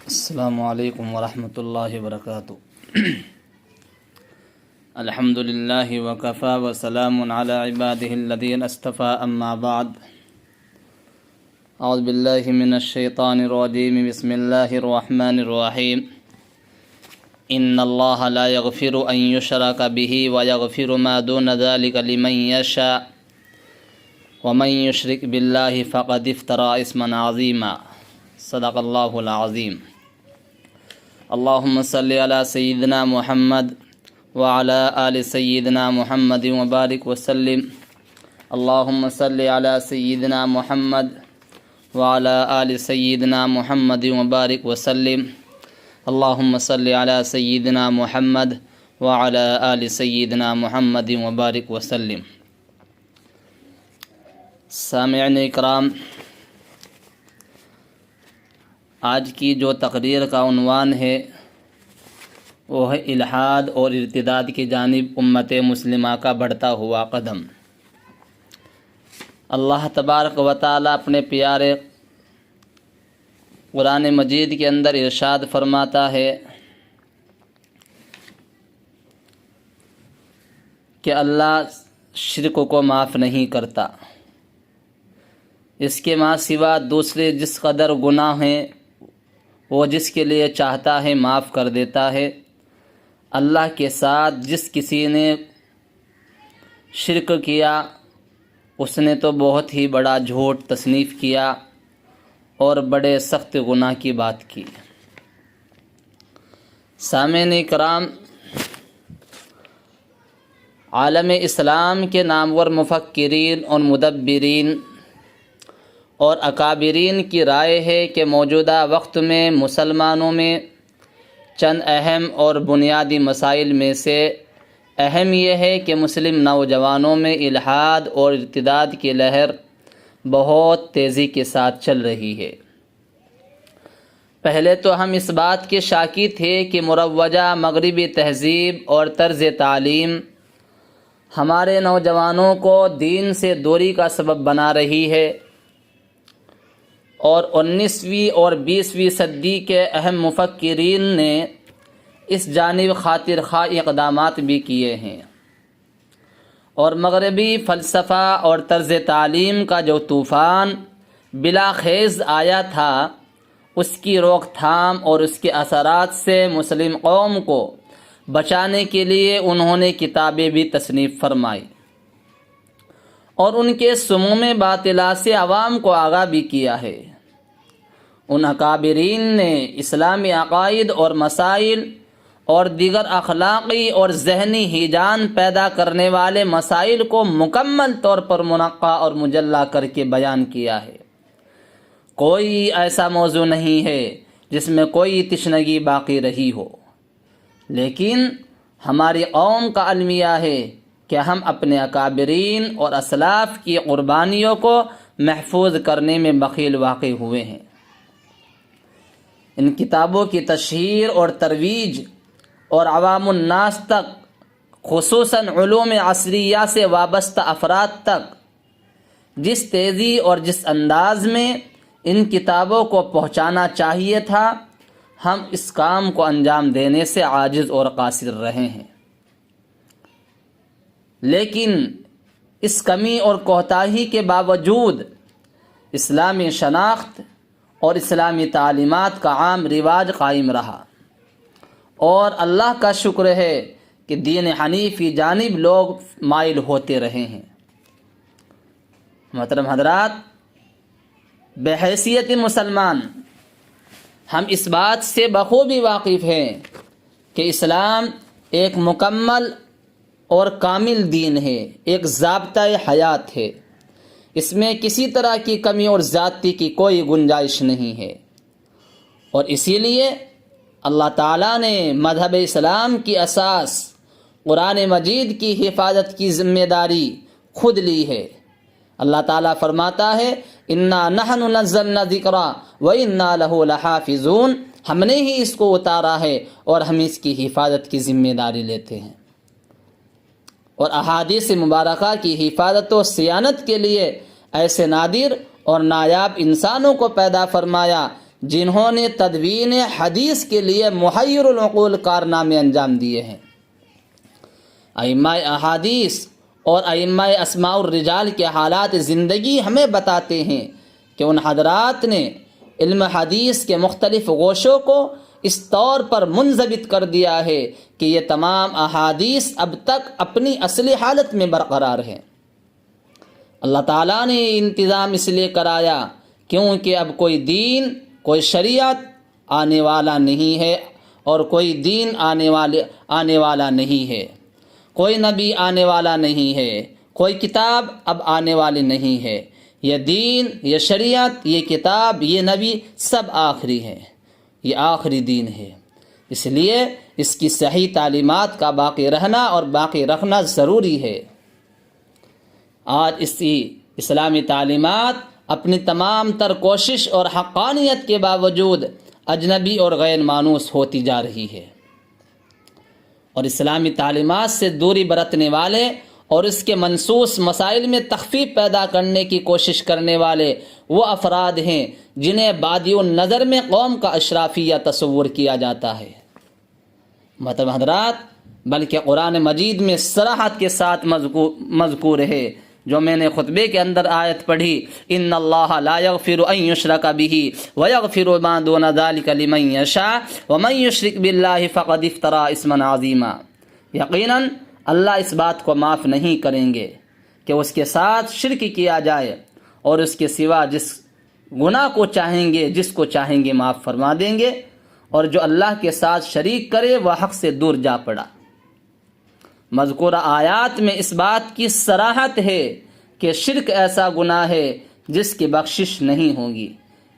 السلام علیکم ورحمۃ اللہ وبرکاتہ۔ الحمد للہ وکفی وسلام علی عبادہ الذین اصطفی، اما بعد۔ اعوذ باللہ من الشیطان الرجیم، بسم اللہ الرحمن الرحیم۔ ان اللہ لا یغفر ان یشرک بہ ویغفر ما دون ذلک لمن یشاء ومن یشرک باللہ فقد افتری اثما عظیما۔ صدق اللہ العظیم۔ اللہم صلی علی سیدنا محمد وعلی آل سیدنا محمد وبارک وسلم۔ اللہم صلی علی سیدنا محمد وعلی آل سیدنا محمد وبارک وسلم۔ اللہم صلی علی سیدنا محمد وعلی آل سیدنا محمد وبارک وسلم۔ سامعین اکرام، آج کی جو تقریر کا عنوان ہے وہ ہے الحاد اور ارتداد کی جانب امت مسلمہ کا بڑھتا ہوا قدم۔ اللہ تبارک و تعالی اپنے پیارے قرآن مجید کے اندر ارشاد فرماتا ہے کہ اللہ شرک کو معاف نہیں کرتا، اس کے ماں سوا دوسرے جس قدر گناہ ہیں وہ جس کے لیے چاہتا ہے معاف کر دیتا ہے۔ اللہ کے ساتھ جس کسی نے شرک کیا اس نے تو بہت ہی بڑا جھوٹ تصنیف کیا اور بڑے سخت گناہ کی بات کی۔ سامعین کرام، عالم اسلام کے نامور مفکرین اور مدبرین اور اکابرین کی رائے ہے کہ موجودہ وقت میں مسلمانوں میں چند اہم اور بنیادی مسائل میں سے اہم یہ ہے کہ مسلم نوجوانوں میں الحاد اور ارتداد کی لہر بہت تیزی کے ساتھ چل رہی ہے۔ پہلے تو ہم اس بات کے شاکی تھے کہ مروجہ مغربی تہذیب اور طرز تعلیم ہمارے نوجوانوں کو دین سے دوری کا سبب بنا رہی ہے، اور 19ویں اور 20ویں صدی کے اہم مفکرین نے اس جانب خاطر خواہ اقدامات بھی کیے ہیں، اور مغربی فلسفہ اور طرز تعلیم کا جو طوفان بلا خیز آیا تھا اس کی روک تھام اور اس کے اثرات سے مسلم قوم کو بچانے کے لیے انہوں نے کتابیں بھی تصنیف فرمائی، اور ان کے سموم باطلا سے عوام کو آگاہ بھی کیا ہے۔ ان اکابرین نے اسلامی عقائد اور مسائل اور دیگر اخلاقی اور ذہنی ہیجان پیدا کرنے والے مسائل کو مکمل طور پر منقع اور مجلہ کر کے بیان کیا ہے۔ کوئی ایسا موضوع نہیں ہے جس میں کوئی تشنگی باقی رہی ہو، لیکن ہماری قوم کا المیہ ہے کہ ہم اپنے اکابرین اور اسلاف کی قربانیوں کو محفوظ کرنے میں بخیل واقع ہوئے ہیں۔ ان کتابوں کی تشہیر اور ترویج اور عوام الناس تک، خصوصاً علوم عصریہ سے وابستہ افراد تک جس تیزی اور جس انداز میں ان کتابوں کو پہنچانا چاہیے تھا، ہم اس کام کو انجام دینے سے عاجز اور قاصر رہے ہیں۔ لیکن اس کمی اور کوتاہی کے باوجود اسلامی شناخت اور اسلامی تعلیمات کا عام رواج قائم رہا، اور اللہ کا شکر ہے کہ دین حنیف کی جانب لوگ مائل ہوتے رہے ہیں۔ محترم حضرات، بحیثیت مسلمان ہم اس بات سے بخوبی واقف ہیں کہ اسلام ایک مکمل اور کامل دین ہے، ایک ضابطۂ حیات ہے، اس میں کسی طرح کی کمی اور زیادتی کی کوئی گنجائش نہیں ہے، اور اسی لیے اللہ تعالیٰ نے مذہب اسلام کی اساس قرآن مجید کی حفاظت کی ذمہ داری خود لی ہے۔ اللہ تعالیٰ فرماتا ہے انا نحن نزلنا الذکر وانا لہ لحافظون، ہم نے ہی اس کو اتارا ہے اور ہم اس کی حفاظت کی ذمہ داری لیتے ہیں۔ اور احادیث مبارکہ کی حفاظت و صیانت کے لیے ایسے نادر اور نایاب انسانوں کو پیدا فرمایا جنہوں نے تدوین حدیث کے لیے محیر العقول کارنامے انجام دیے ہیں۔ ائمہ احادیث اور ائمہ اسماء الرجال کے حالات زندگی ہمیں بتاتے ہیں کہ ان حضرات نے علم حدیث کے مختلف گوشوں کو اس طور پر منضبط کر دیا ہے کہ یہ تمام احادیث اب تک اپنی اصلی حالت میں برقرار ہیں۔ اللہ تعالیٰ نے یہ انتظام اس لیے کرایا کیونکہ اب کوئی دین، کوئی شریعت آنے والا نہیں ہے، اور کوئی دین آنے والا نہیں ہے، کوئی نبی آنے والا نہیں ہے، کوئی کتاب اب آنے والی نہیں ہے۔ یہ دین، یہ شریعت، یہ کتاب، یہ نبی سب آخری ہے، یہ آخری دین ہے۔ اس لیے اس کی صحیح تعلیمات کا باقی رہنا اور باقی رکھنا ضروری ہے۔ آج اسی اسلامی تعلیمات اپنی تمام تر کوشش اور حقانیت کے باوجود اجنبی اور غیر مانوس ہوتی جا رہی ہے، اور اسلامی تعلیمات سے دوری برتنے والے اور اس کے منصوص مسائل میں تخفیف پیدا کرنے کی کوشش کرنے والے وہ افراد ہیں جنہیں بادی النظر میں قوم کا اشرافیہ تصور کیا جاتا ہے۔ محترم حضرات، بلکہ قرآن مجید میں صراحت کے ساتھ مذکور ہے، جو میں نے خطبے کے اندر آیت پڑھی، ان اللہ لا یغفر ان یشرک بہ ویغفر ما دون ذلک لمن یشاء ومن یشرک باللہ فقد افتری اثما عظیما۔ یقیناً اللہ اس بات کو معاف نہیں کریں گے کہ اس کے ساتھ شرک کیا جائے، اور اس کے سوا جس گناہ کو چاہیں گے، جس کو چاہیں گے معاف فرما دیں گے، اور جو اللہ کے ساتھ شریک کرے وہ حق سے دور جا پڑا۔ مذکورہ آیات میں اس بات کی صراحت ہے کہ شرک ایسا گناہ ہے جس کی بخشش نہیں ہوگی۔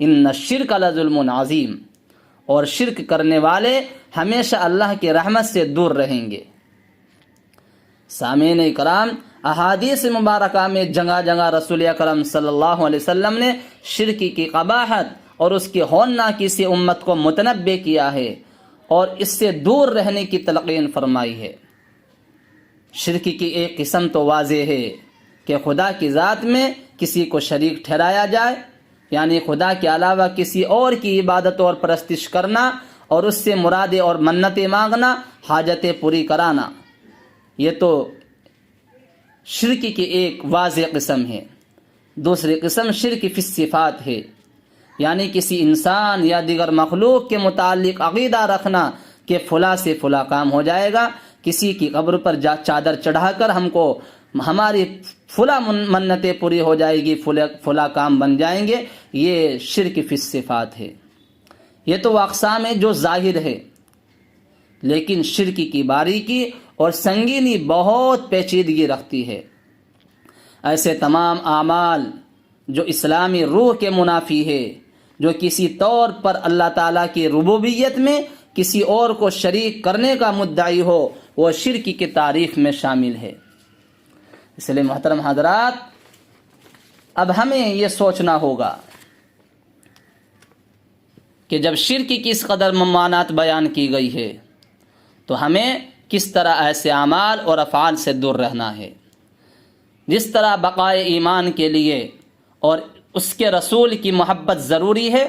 ان الشرک لظلم عظیم، اور شرک کرنے والے ہمیشہ اللہ کی رحمت سے دور رہیں گے۔ سامعین کرام، احادیث مبارکہ میں جگہ جگہ رسول اکرم صلی اللہ علیہ وسلم نے شرک کی قباحت اور اس کی ہوناکی سے امت کو متنبہ کیا ہے اور اس سے دور رہنے کی تلقین فرمائی ہے۔ شرک کی ایک قسم تو واضح ہے کہ خدا کی ذات میں کسی کو شریک ٹھہرایا جائے، یعنی خدا کے علاوہ کسی اور کی عبادت اور پرستش کرنا، اور اس سے مرادیں اور منتیں مانگنا، حاجتیں پوری کرانا۔ یہ تو شرک کی ایک واضح قسم ہے۔ دوسری قسم شرک فی الصفات ہے، یعنی کسی انسان یا دیگر مخلوق کے متعلق عقیدہ رکھنا کہ فلاں سے فلاں کام ہو جائے گا، کسی کی قبر پر چادر چڑھا کر ہم کو ہماری فلاں منتیں پوری ہو جائے گی، فلاں کام بن جائیں گے۔ یہ شرک فی الصفات ہے۔ یہ تو وہ اقسام ہے جو ظاہر ہے، لیکن شرک کی باریکی اور سنگینی بہت پیچیدگی رکھتی ہے۔ ایسے تمام اعمال جو اسلامی روح کے منافی ہے، جو کسی طور پر اللہ تعالیٰ کی ربوبیت میں کسی اور کو شریک کرنے کا مدعی ہو، وہ شرک کی تعریف میں شامل ہے۔ اس لیے محترم حضرات، اب ہمیں یہ سوچنا ہوگا کہ جب شرک کی اس قدر ممانعت بیان کی گئی ہے تو ہمیں کس طرح ایسے اعمال اور افعال سے دور رہنا ہے۔ جس طرح بقائے ایمان کے لیے اور اس کے رسول کی محبت ضروری ہے،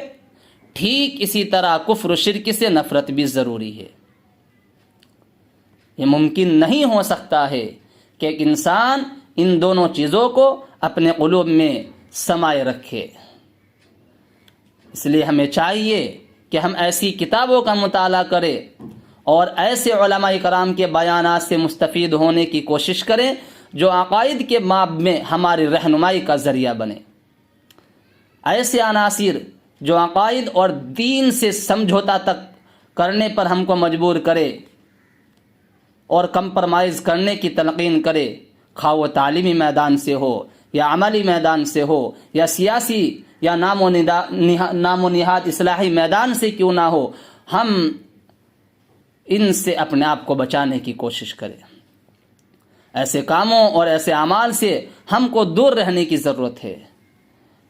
ٹھیک اسی طرح کفر و شرک سے نفرت بھی ضروری ہے۔ یہ ممکن نہیں ہو سکتا ہے کہ ایک انسان ان دونوں چیزوں کو اپنے قلوب میں سمائے رکھے۔ اس لیے ہمیں چاہیے کہ ہم ایسی کتابوں کا مطالعہ کریں اور ایسے علماء کرام کے بیانات سے مستفید ہونے کی کوشش کریں جو عقائد کے باب میں ہماری رہنمائی کا ذریعہ بنے۔ ایسے عناصر جو عقائد اور دین سے سمجھوتا تک کرنے پر ہم کو مجبور کرے اور کمپرمائز کرنے کی تلقین کرے، خواہ وہ تعلیمی میدان سے ہو یا عملی میدان سے ہو یا سیاسی یا نام و نہاد اصلاحی میدان سے کیوں نہ ہو، ہم ان سے اپنے آپ کو بچانے کی کوشش کریں۔ ایسے کاموں اور ایسے اعمال سے ہم کو دور رہنے کی ضرورت ہے۔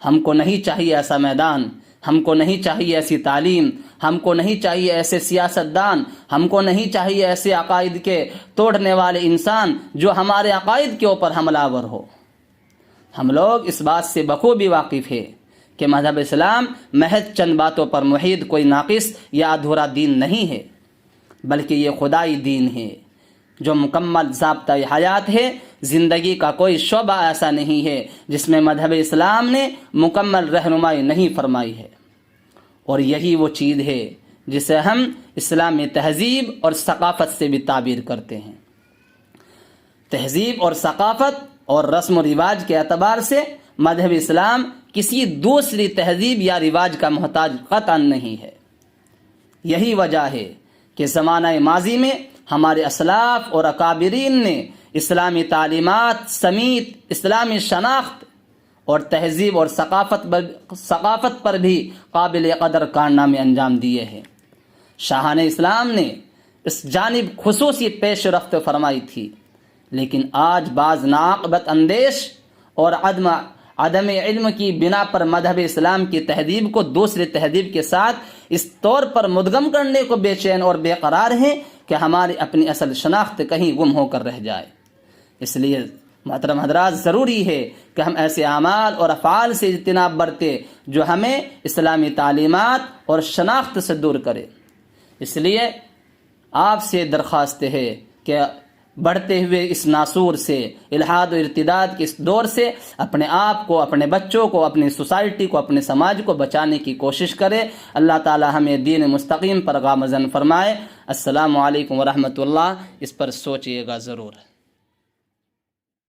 ہم کو نہیں چاہیے ایسا میدان، ہم کو نہیں چاہیے ایسی تعلیم، ہم کو نہیں چاہیے ایسے سیاستدان، ہم کو نہیں چاہیے ایسے عقائد کے توڑنے والے انسان جو ہمارے عقائد کے اوپر حملہ آور ہو۔ ہم لوگ اس بات سے بخوبی واقف ہے کہ مذہب اسلام محض چند باتوں پر محیط کوئی ناقص یا ادھورا دین نہیں ہے، بلکہ یہ خدائی دین ہے جو مکمل ضابطۂ حیات ہے۔ زندگی کا کوئی شعبہ ایسا نہیں ہے جس میں مذہب اسلام نے مکمل رہنمائی نہیں فرمائی ہے، اور یہی وہ چیز ہے جسے ہم اسلامی تہذیب اور ثقافت سے بھی تعبیر کرتے ہیں۔ تہذیب اور ثقافت اور رسم و رواج کے اعتبار سے مذہب اسلام کسی دوسری تہذیب یا رواج کا محتاج قطعاً نہیں ہے۔ یہی وجہ ہے کہ زمانہ ماضی میں ہمارے اسلاف اور اکابرین نے اسلامی تعلیمات سمیت اسلامی شناخت اور تہذیب اور ثقافت پر بھی قابل قدر کارنامے انجام دیے ہیں۔ شاہان اسلام نے اس جانب خصوصی پیش رفت فرمائی تھی، لیکن آج بعض ناعاقبت اندیش اور عدم علم کی بنا پر مذہب اسلام کی تہذیب کو دوسری تہذیب کے ساتھ اس طور پر مدغم کرنے کو بے چین اور بے قرار ہیں کہ ہماری اپنی اصل شناخت کہیں گم ہو کر رہ جائے۔ اس لیے محترم حضرات، ضروری ہے کہ ہم ایسے اعمال اور افعال سے اجتناب برتے جو ہمیں اسلامی تعلیمات اور شناخت سے دور کرے۔ اس لیے آپ سے درخواست ہے کہ بڑھتے ہوئے اس ناسور سے، الحاد و ارتداد کے اس دور سے اپنے آپ کو، اپنے بچوں کو، اپنی سوسائٹی کو، اپنے سماج کو بچانے کی کوشش کرے۔ اللہ تعالی ہمیں دین مستقیم پر گامزن فرمائے۔ السلام علیکم ورحمۃ اللہ۔ اس پر سوچئے گا ضرور۔